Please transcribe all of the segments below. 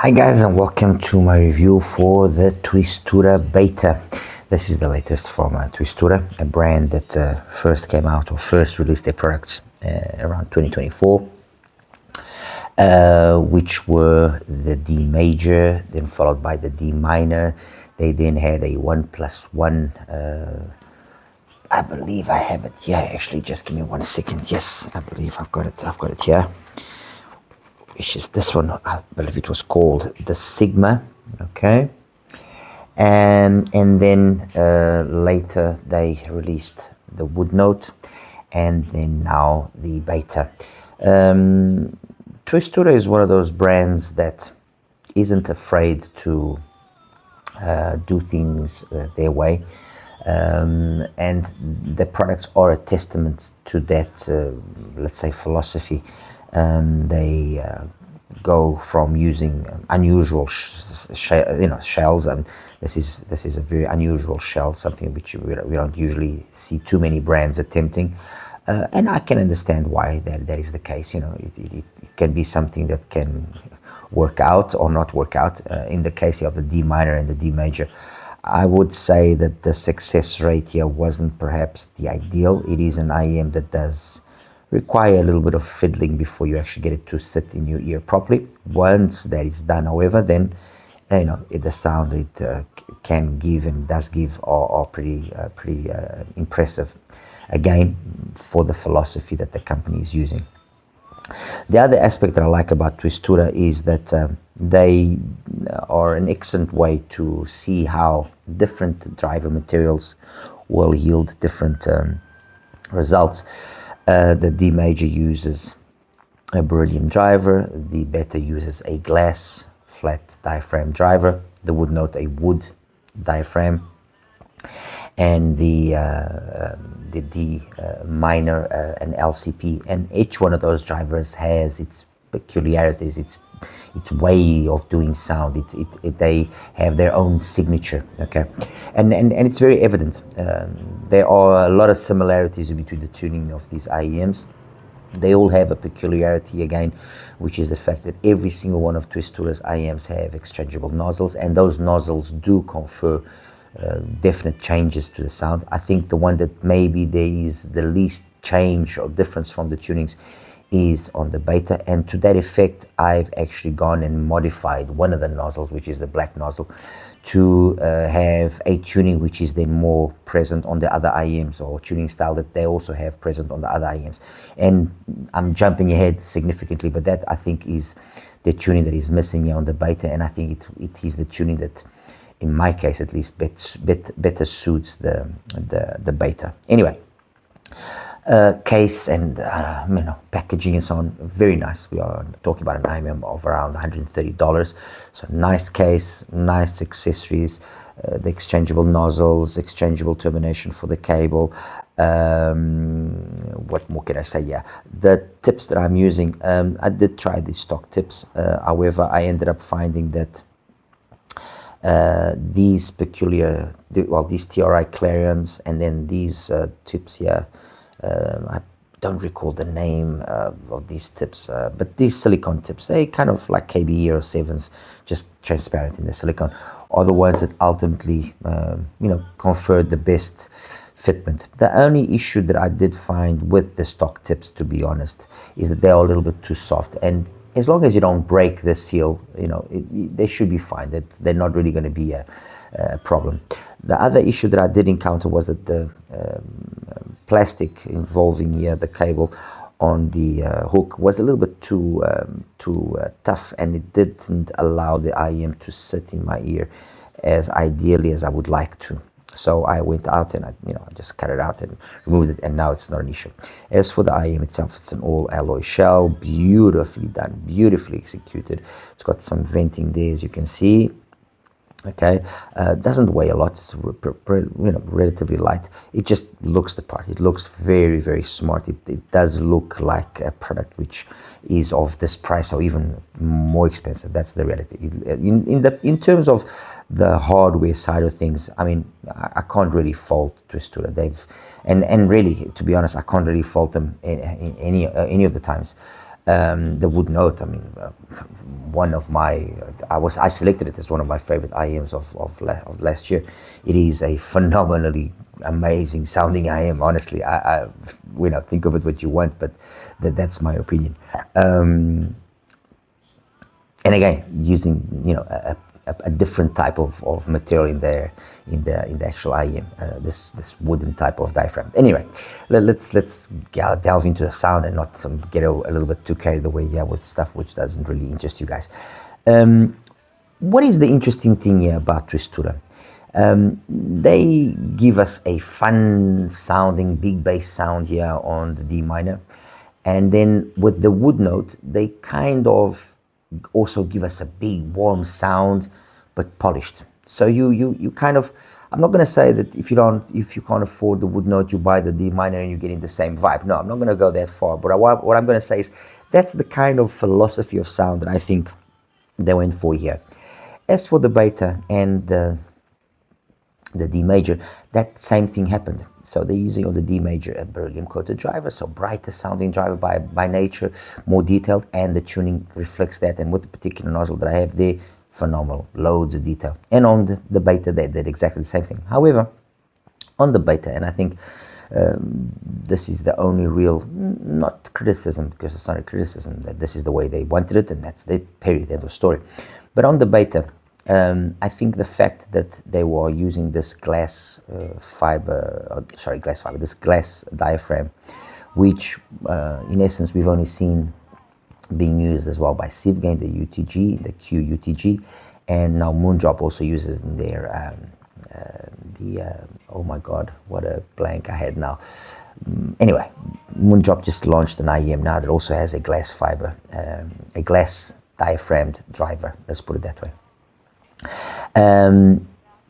Hi guys, and welcome to my review for the TWISTURA beta. This is the latest from TWISTURA, a brand that first came out or first released their products around 2024, which were the D major, then followed by the D minor. They then had a 1+1. I believe I have it here. Actually, just give me 1 second. Yes, I believe I've got it here. Which is this one. I believe it was called the Sigma. Okay, and then later they released the Wood Note, and then now the beta. TWISTURA is one of those brands that isn't afraid to do things their way, and the products are a testament to that, let's say, philosophy. They go from using unusual shells, and this is a very unusual shell, something which we don't usually see too many brands attempting, and I can understand why that is the case. It can be something that can work out or not work out. In the case of the D minor and the D major, I would say that the success rate here wasn't perhaps the ideal. It is an IEM that does require a little bit of fiddling before you actually get it to sit in your ear properly. Once that is done, however, then the sound it can give and does give are pretty impressive, again, for the philosophy that the company is using. The other aspect that I like about TWISTURA is that they are an excellent way to see how different driver materials will yield different results. The D major uses a beryllium driver, the beta uses a glass flat diaphragm driver, the Wood Note a wood diaphragm, and the D minor an LCP, and each one of those drivers has its peculiarities, its way of doing sound. They have their own signature, okay, and it's very evident. There are a lot of similarities between the tuning of these IEMs. They all have a peculiarity again, which is the fact that every single one of TWISTURA's IEMs have exchangeable nozzles, and those nozzles do confer definite changes to the sound. I think the one that maybe there is the least change or difference from the tunings is on the beta, and to that effect I've actually gone and modified one of the nozzles, which is the black nozzle, to have a tuning which is then more present on the other IEMs, or tuning style that they also have present on the other IEMs. And I'm jumping ahead significantly, but that I think is the tuning that is missing here on the beta, and I think it is the tuning that, in my case at least, better suits the beta. Anyway, case and packaging and so on, very nice. We are talking about an IEM of around $130, so nice case, nice accessories, the exchangeable nozzles, exchangeable termination for the cable. What more can I say? Yeah, the tips that I'm using, I did try the stock tips, however I ended up finding that these these TRI clarions and then these tips here, I don't recall the name of these tips, but these silicone tips, they kind of like KBE or 7s, just transparent in the silicone, are the ones that ultimately conferred the best fitment. The only issue that I did find with the stock tips, to be honest, is that they're a little bit too soft, and as long as you don't break the seal, they should be fine. That they're not really going to be a problem. The other issue that I did encounter was that the plastic involving here the cable on the hook was a little bit too tough, and it didn't allow the IEM to sit in my ear as ideally as I would like to. So I went out and I just cut it out and removed it, and now it's not an issue. As for the IEM itself, it's an all alloy shell, beautifully done, beautifully executed. It's got some venting there, as you can see. Okay, doesn't weigh a lot. It's relatively light. It just looks the part. It looks very, very smart. It does look like a product which is of this price or even more expensive. That's the reality. In terms of the hardware side of things, I mean, I can't really fault TWISTURA. They've and really, to be honest, I can't really fault them in any of the times. The wood note, I mean, one of my, I selected it as one of my favorite IMs of last year. It is a phenomenally amazing sounding IM. Honestly, I think of it what you want, but that's my opinion. And again, using a different type of material in there, in the actual IM, this wooden type of diaphragm. Anyway, let's delve into the sound and not get a little bit too carried away with stuff which doesn't really interest you guys. What is the interesting thing here about TWISTURA? They give us a fun sounding big bass sound here on the D minor, and then with the wood note they kind of also give us a big warm sound, but polished. So you kind of, I'm not going to say that if you can't afford the wood note, you buy the D minor and you're getting the same vibe. No, I'm not going to go that far. But what I'm going to say is that's the kind of philosophy of sound that I think they went for here. As for the beta and the D major, that same thing happened. So they're using on the D major a beryllium coated driver, so brighter sounding driver by nature, more detailed, and the tuning reflects that. And with the particular nozzle that I have there, phenomenal, loads of detail. And on the beta they did exactly the same thing. However, on the beta, and I think this is the only real, not criticism, because it's not a criticism, that this is the way they wanted it and that's the period, end of story. But on the beta, I think the fact that they were using this glass this glass diaphragm, which in essence we've only seen being used as well by SIVGA, the UTG, the Q UTG, and now Moondrop also uses in their oh my god, what a blank I had now. Anyway, Moondrop just launched an IEM now that also has a glass fiber, a glass diaphragmed driver, let's put it that way.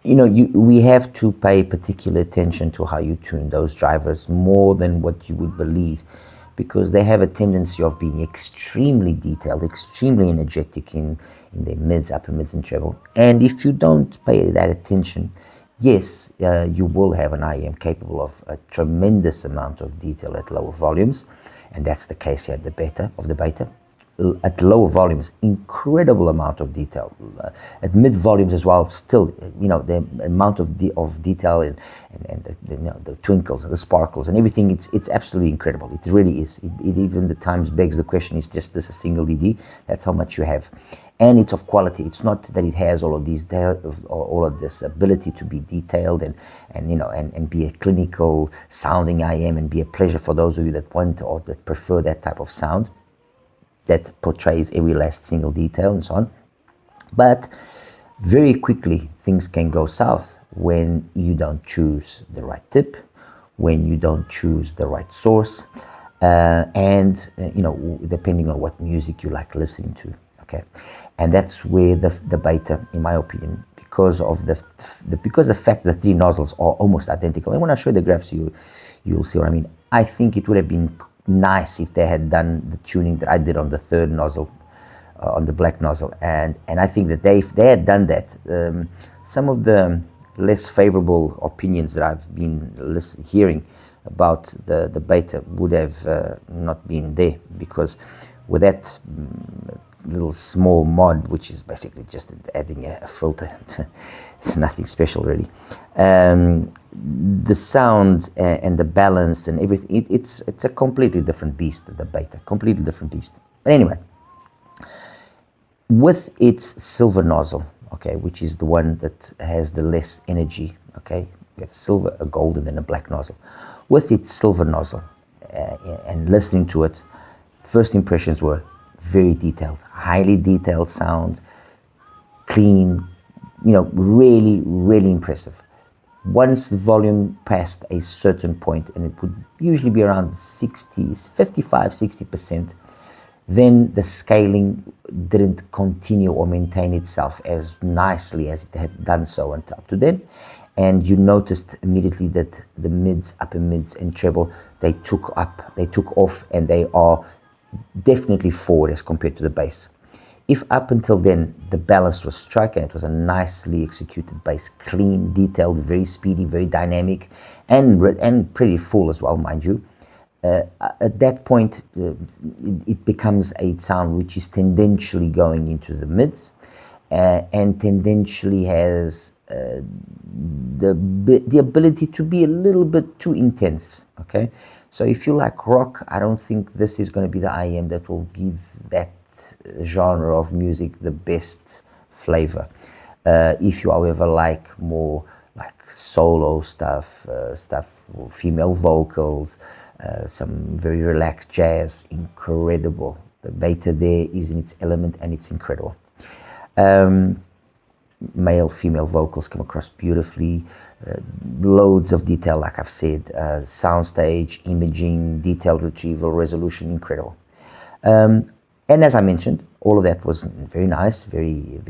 We have to pay particular attention to how you tune those drivers more than what you would believe, because they have a tendency of being extremely detailed, extremely energetic in their mids, upper mids, and treble. And if you don't pay that attention, yes, you will have an IEM capable of a tremendous amount of detail at lower volumes, and that's the case here at the beta. At lower volumes, incredible amount of detail. At mid volumes as well, still, the amount of detail and the twinkles and the sparkles and everything, it's absolutely incredible. It really is. It even at times begs the question: is just this a single DD? That's how much you have, and it's of quality. It's not that it has all of this ability to be detailed and be a clinical sounding IM and be a pleasure for those of you that want or that prefer that type of sound that portrays every last single detail and so on. But very quickly things can go south when you don't choose the right tip, when you don't choose the right source, and depending on what music you like listening to. Okay, and that's where the beta, in my opinion, because the fact the three nozzles are almost identical. And when I show the graphs, you'll see what I mean. I think it would have been nice if they had done the tuning that I did on the third nozzle, on the black nozzle, and I think that if they had done that, some of the less favorable opinions that I've been hearing about the beta would have not been there, because with that little small mod, which is basically just adding a filter, nothing special really, the sound and the balance and everything, it's a completely different beast, the beta, completely different beast. But anyway, with its silver nozzle, okay, which is the one that has the less energy, okay, we have a silver, a gold, and then a black nozzle. With its silver nozzle and listening to it, first impressions were very detailed, highly detailed sound, clean, really, really impressive. Once the volume passed a certain point, and it would usually be around 55-60%, then the scaling didn't continue or maintain itself as nicely as it had done so until up to then. And you noticed immediately that the mids, upper mids, and treble, they took off, and they are definitely forward as compared to the bass. If up until then the balance was struck and it was a nicely executed bass, clean, detailed, very speedy, very dynamic, and pretty full as well, mind you, At that point, it becomes a sound which is tendentially going into the mids, and tendentially has the ability to be a little bit too intense. Okay, so if you like rock, I don't think this is going to be the IEM that will give that genre of music the best flavor. If you, however, like more like solo stuff, female vocals, some very relaxed jazz, incredible. The beta there is in its element and it's incredible. Male, female vocals come across beautifully, loads of detail, like I've said, soundstage, imaging, detailed retrieval, resolution, incredible. And as I mentioned, all of that was very nice, very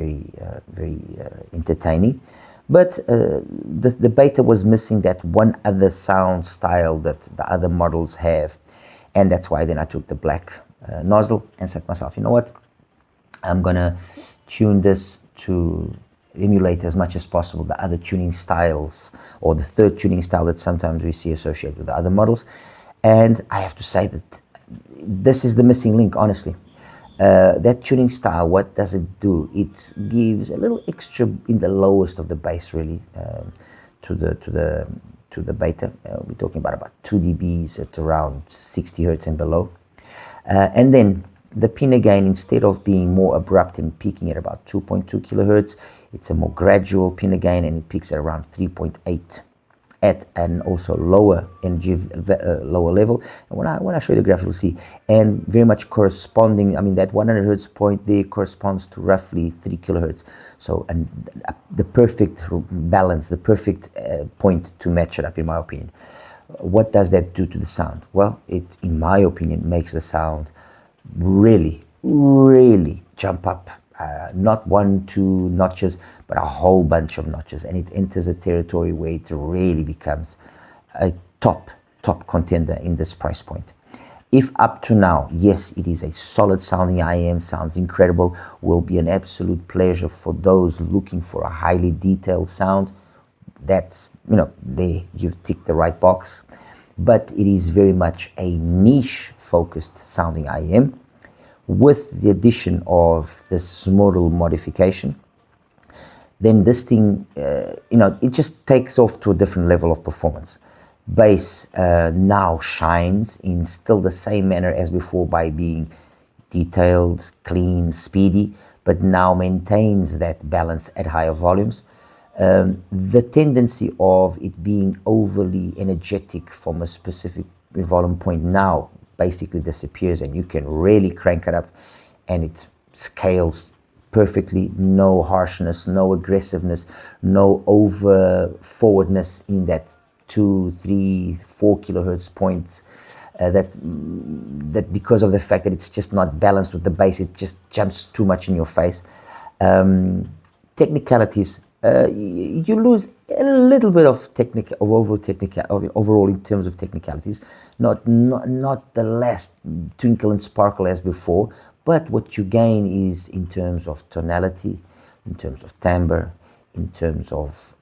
entertaining. But the beta was missing that one other sound style that the other models have. And that's why then I took the black nozzle and said to myself, you know what, I'm going to tune this to emulate as much as possible the other tuning styles, or the third tuning style that sometimes we see associated with the other models. And I have to say that this is the missing link, honestly. That tuning style, what does it do? It gives a little extra in the lowest of the bass, really, to the beta. We're talking about 2 dBs at around 60 hertz and below. And then the pin again, instead of being more abrupt and peaking at about 2.2 kilohertz, it's a more gradual pin again, and it peaks at around 3.8 at an also lower energy, lower level. And when I show you the graph, you'll see, and very much corresponding. I mean, that 100 hertz point there corresponds to roughly 3 kilohertz. So, and the perfect balance, the perfect point to match it up, in my opinion. What does that do to the sound? Well, it, in my opinion, makes the sound really jump up, not 1-2 notches, but a whole bunch of notches, and it enters a territory where it really becomes a top contender in this price point. If up to now, yes, it is a solid sounding IEM, sounds incredible, will be an absolute pleasure for those looking for a highly detailed sound. That's, you know, there you've ticked the right box. But it is very much a niche focused sounding IEM with the addition of this modal modification. Then this thing, you know, it just takes off to a different level of performance. Bass now shines in still the same manner as before by being detailed, clean, speedy, but now maintains that balance at higher volumes. The tendency of it being overly energetic from a specific volume point now basically disappears, and you can really crank it up and it scales perfectly. No harshness, no aggressiveness, no over forwardness in that 2, 3, 4 kilohertz point, that because of the fact that it's just not balanced with the bass, it just jumps too much in your face. Technicalities, you lose a little bit of overall in terms of technicalities, not the last twinkle and sparkle as before, but what you gain is in terms of tonality, in terms of timbre, in terms of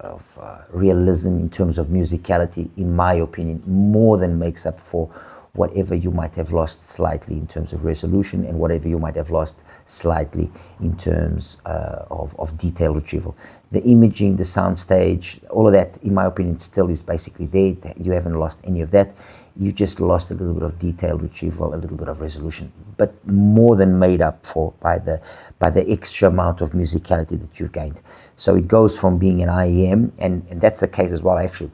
realism, in terms of musicality, in my opinion, more than makes up for whatever you might have lost slightly in terms of resolution, and whatever you might have lost slightly in terms of detail retrieval. The imaging, the soundstage, all of that, in my opinion, still is basically there. You haven't lost any of that. You just lost a little bit of detail retrieval, a little bit of resolution, but more than made up for by the extra amount of musicality that you've gained. So it goes from being an IEM, and that's the case as well, actually,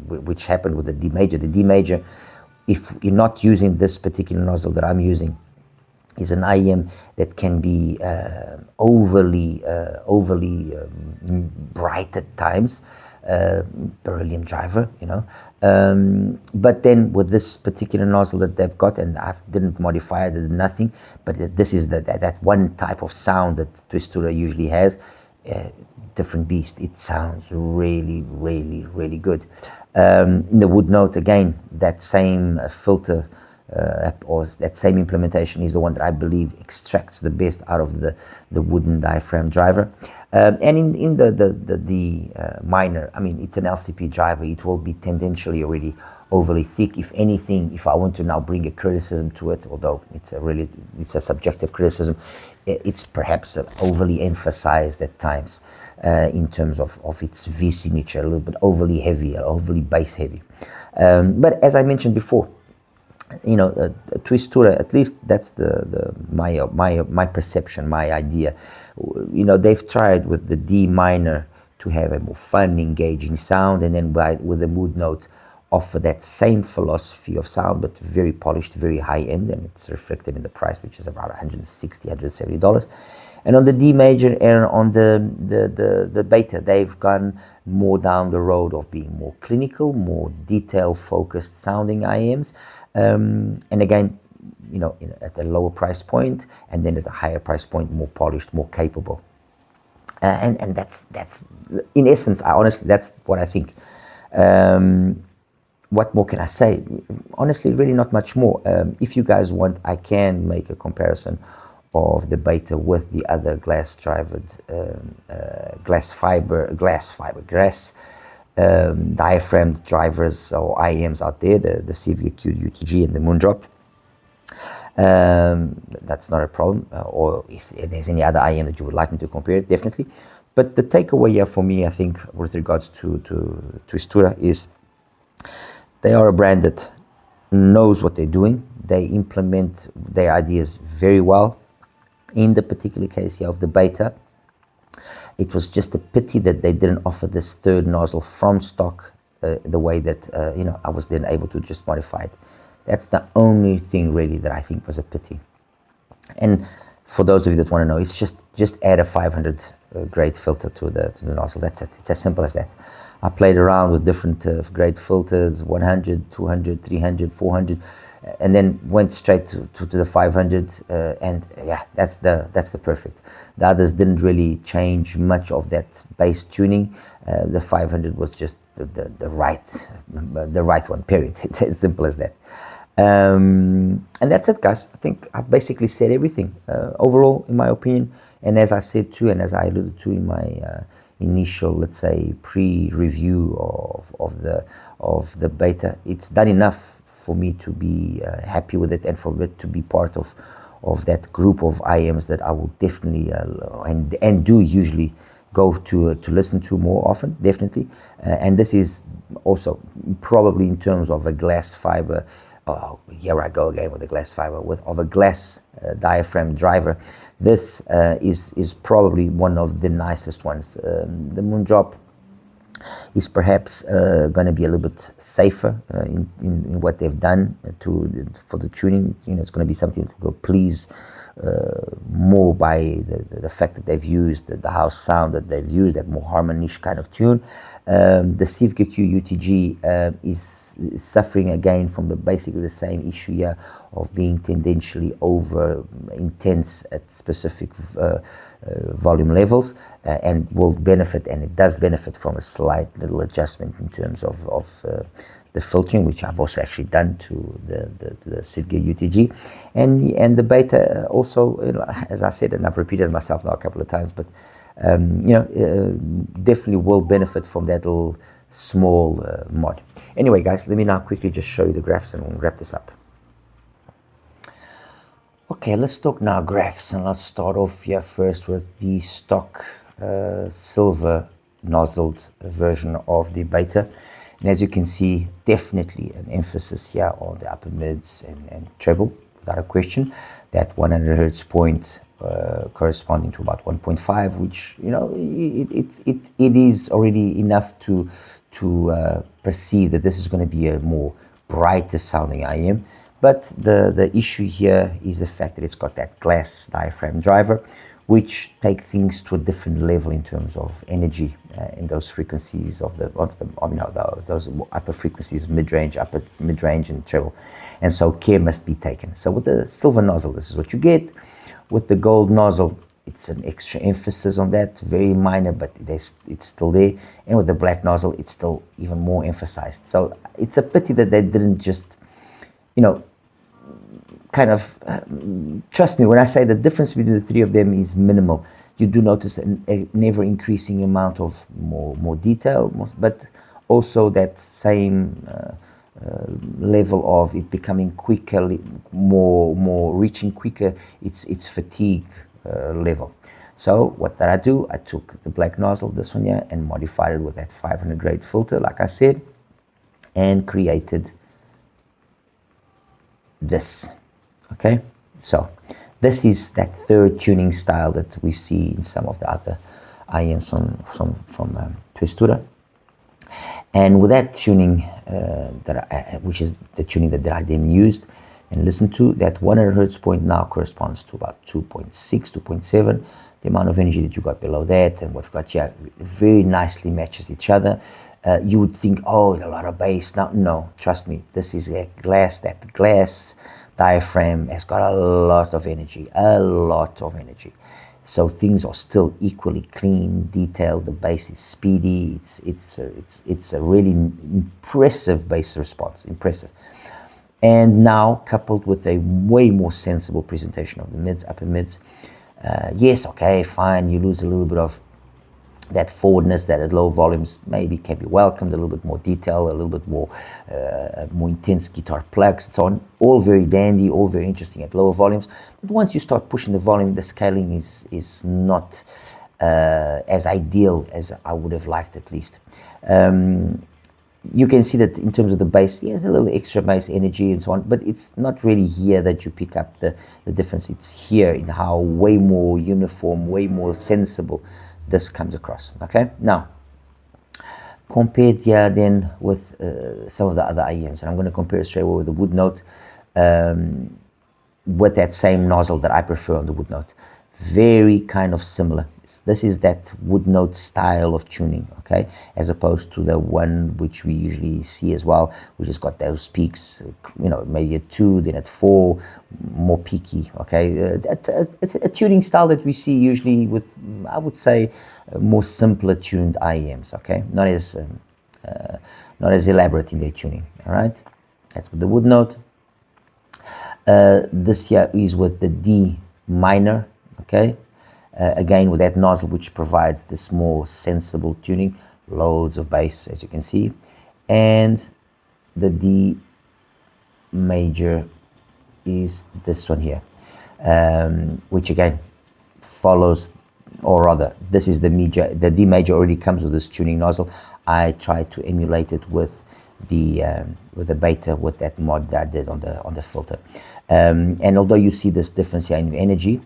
which happened with the D major. The D major, if you're not using this particular nozzle that I'm using, is an IEM that can be overly bright at times, beryllium driver, you know. But then with this particular nozzle that they've got, and I didn't modify it, I did nothing, but this is that one type of sound that TWISTURA usually has, different beast. It sounds really good. In the wood note, again, that same filter or that same implementation is the one that I believe extracts the best out of the wooden diaphragm driver. And in the minor, I mean, it's an LCP driver. It will be tendentially already overly thick. If anything, if I want to now bring a criticism to it, although it's a subjective criticism, it's perhaps overly emphasized at times in terms of its V signature, a little bit overly heavy, overly bass heavy. But as I mentioned before, TWISTURA, at least that's my perception, my idea. They've tried with the D minor to have a more fun, engaging sound, and then with the mood note offer that same philosophy of sound, but very polished, very high end, and it's reflected in the price, which is about $160, $170. And on the D major and on the beta, they've gone more down the road of being more clinical, more detail-focused sounding IMs. And again, at a lower price point, and then at a higher price point, more polished, more capable. And that's in essence, honestly, that's what I think. What more can I say? Honestly, really not much more. If you guys want, I can make a comparison of the beta with the other glass diaphragm drivers or IEMs out there, the IVipQ, UTG, and the Moondrop. That's not a problem. Or if there's any other IEM that you would like me to compare, definitely. But the takeaway here for me, I think, with regards to TWISTURA is they are a brand that knows what they're doing. They implement their ideas very well. In the particular case here of the beta, it was just a pity that they didn't offer this third nozzle from stock the way that I was then able to just modify it. That's the only thing really that I think was a pity. And for those of you that want to know, it's just add a 500 grade filter to the nozzle. That's it. It's as simple as that. I played around with different grade filters, 100, 200, 300, 400, and then went straight to the 500, and yeah, that's the perfect. The others didn't really change much of that bass tuning. The 500 was just the right one, period. It's as simple as that. And that's it, guys. I think I've basically said everything overall, in my opinion. And as I said too, and as I alluded to in my initial, let's say, pre-review of the beta, it's done enough for me to be happy with it, and for it to be part of that group of IMs that I will definitely and do usually go to listen to more often, definitely. And this is also probably in terms of a glass fiber. Oh, here I go again with the glass fiber of a glass diaphragm driver. This is probably one of the nicest ones. The Moondrop is perhaps going to be a little bit safer in what they've done for the tuning. It's going to be something that will please more by the fact that they've used the house sound that they've used, that more harmonish kind of tune. The IVipQ UTG is suffering again from basically the same issue here of being tendentially over intense at specific volume levels, and will benefit, and it does benefit from a slight little adjustment in terms of the filtering, which I've also actually done to the IVipQ UTG, and the beta also, as I said, and I've repeated myself now a couple of times, but definitely will benefit from that little small mod. Anyway, guys, let me now quickly just show you the graphs and we'll wrap this up. Okay, let's talk now graphs, and let's start off here first with the stock silver nozzled version of the beta. And as you can see, definitely an emphasis here on the upper mids and treble, without a question. That 100 hertz point corresponding to about 1.5, which it is already enough to perceive that this is going to be a more brighter sounding IM. But the issue here is the fact that it's got that glass diaphragm driver, which take things to a different level in terms of energy in those frequencies those upper frequencies, mid-range, and treble. And so care must be taken. So with the silver nozzle, this is what you get. With the gold nozzle, it's an extra emphasis on that, very minor, but it's still there. And with the black nozzle, it's still even more emphasized. So it's a pity that they didn't just, kind of, trust me when I say the difference between the three of them is minimal. You do notice a never increasing amount of more detail, but also that same level of it becoming quicker, more reaching quicker its fatigue level. So what did I do? I took the black nozzle, this one here, and modified it with that 500 grade filter, like I said, and created this. Okay, so this is that third tuning style that we see in some of the other IEMs from TWISTURA. And with that tuning, which is the tuning that I then used and listened to, that 100 hertz point now corresponds to about 2.6, 2.7. The amount of energy that you got below that and what we've got here very nicely matches each other. You would think, oh, a lot of bass. No, trust me, this is a glass. That glass diaphragm has got a lot of energy, So things are still equally clean, detailed. The bass is speedy. It's a really impressive bass response, impressive. And now coupled with a way more sensible presentation of the mids, upper mids. Yes, okay, fine. You lose a little bit of that forwardness that at low volumes maybe can be welcomed, a little bit more detail, a little bit more intense guitar plugs and so on. All very dandy, all very interesting at lower volumes. But once you start pushing the volume, the scaling is not as ideal as I would have liked, at least. You can see that in terms of the bass, there's a little extra bass energy and so on, but it's not really here that you pick up the difference. It's here in how way more uniform, way more sensible this comes across. Okay, now compared here then with some of the other IEMs, and I'm going to compare it straight away with the wood note, with that same nozzle that I prefer on the wood note. Very kind of similar. This is that wood note style of tuning, okay, as opposed to the one which we usually see as well, which has got those peaks, maybe at 2, then at 4, more peaky, okay. A tuning style that we see usually with, I would say, more simpler tuned IEMs, okay, not as elaborate in their tuning. All right, that's with the wood note. This here is with the D minor, okay. Again, with that nozzle, which provides this more sensible tuning, loads of bass, as you can see, and the D major is this one here, which again follows, or rather, this is the major. The D major already comes with this tuning nozzle. I tried to emulate it with the beta, with that mod that I did on the filter, and although you see this difference here in energy,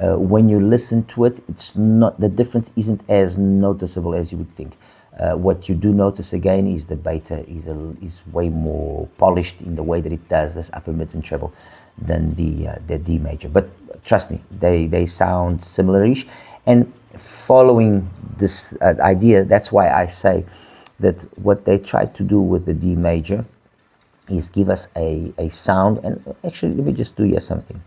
when you listen to it, the difference isn't as noticeable as you would think. What you do notice again is the beta is way more polished in the way that it does this upper mids and treble than the D major. But trust me, they sound similar-ish. And following this idea, that's why I say that what they tried to do with the D major is give us a sound. And actually, let me just do here something.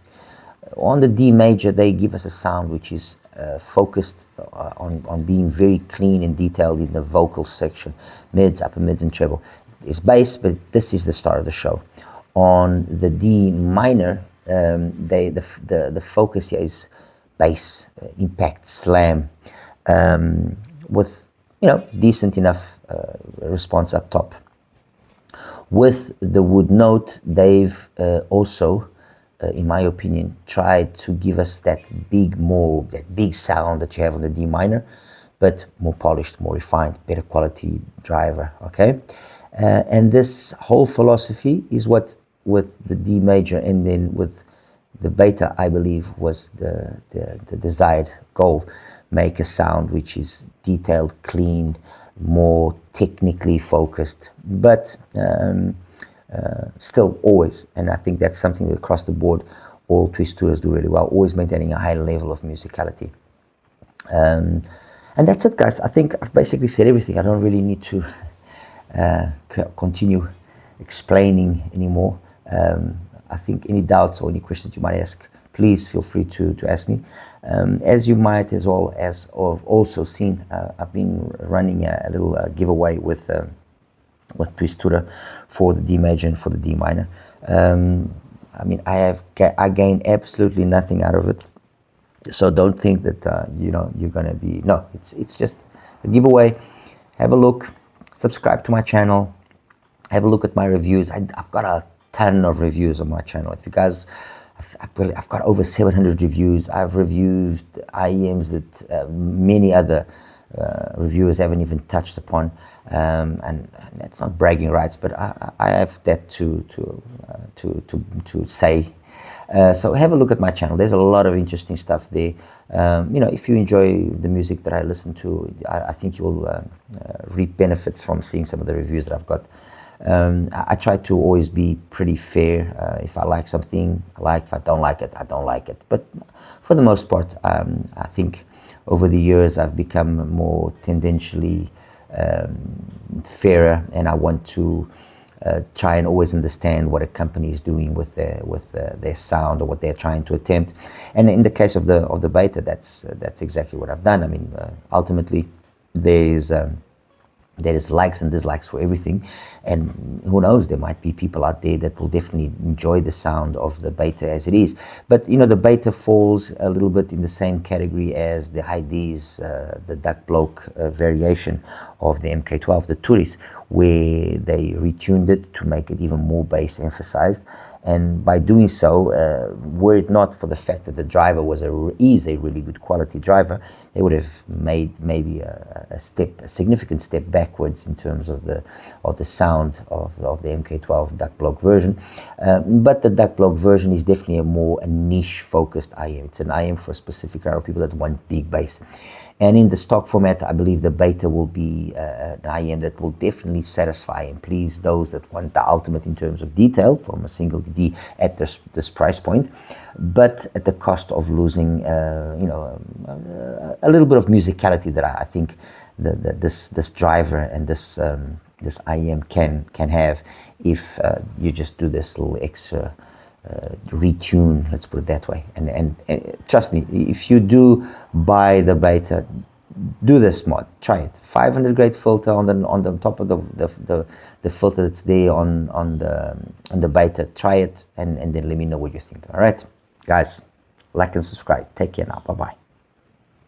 On the D major, they give us a sound which is focused on being very clean and detailed in the vocal section, mids, upper mids, and treble. It's bass, but this is the start of the show. On the D minor, the focus here is bass, impact, slam, with decent enough response up top. With the wood note, they've also, in my opinion, tried to give us that big sound that you have on the D minor, but more polished, more refined, better quality driver, okay? And this whole philosophy is what, with the D major and then with the beta, I believe, was the desired goal. Make a sound which is detailed, clean, more technically focused, but still always, and I think that's something that across the board all TWISTURAs do really well, always maintaining a high level of musicality. And that's it, guys. I think I've basically said everything. I don't really need to continue explaining anymore. I think any doubts or any questions you might ask, please feel free to ask me. As you might as well as also seen, I've been running a little giveaway with TWISTURA for the D major and for the D minor. I mean, I gained absolutely nothing out of it, so don't think that you're gonna be, no, it's just a giveaway. Have a look, subscribe to my channel, have a look at my reviews. I've got a ton of reviews on my channel. If you guys, I've got over 700 reviews. I've reviewed IEMs that many other reviewers haven't even touched upon, and that's not bragging rights, but I have that to say. So have a look at my channel. There's a lot of interesting stuff there. You know, if you enjoy the music that I listen to, I think you'll reap benefits from seeing some of the reviews that I've got. I try to always be pretty fair. If I like something, I like. If I don't like it, I don't like it. But for the most part, I think over the years I've become more tendentially fairer, and I want to try and always understand what a company is doing with their sound, or what they're trying to attempt. And in the case of the beta, that's exactly what I've done. I mean, ultimately, there is likes and dislikes for everything, and who knows, there might be people out there that will definitely enjoy the sound of the beta as it is. But you know, the beta falls a little bit in the same category as the HiDs, the duck bloke variation of the MK12, the Turis, where they retuned it to make it even more bass emphasized. And by doing so, were it not for the fact that the driver is a really good quality driver, they would have made maybe a significant step backwards in terms of the sound of the MK12 duck block version. But the duck block version is definitely a niche focused IM. It's an IM for a specific crowd of people that want big bass. And in the stock format, I believe the beta will be an IM that will definitely satisfy and please those that want the ultimate in terms of detail from a single DD at this price point, but at the cost of losing, you know, a little bit of musicality that I think this driver and this IM can have if you just do this little extra retune, let's put it that way. And trust me, if you do buy the beta, do this mod, try it. 500 grade filter on the top of the filter that's there on the beta. Try it and then let me know what you think. All right, guys, like and subscribe. Take care now. Bye bye.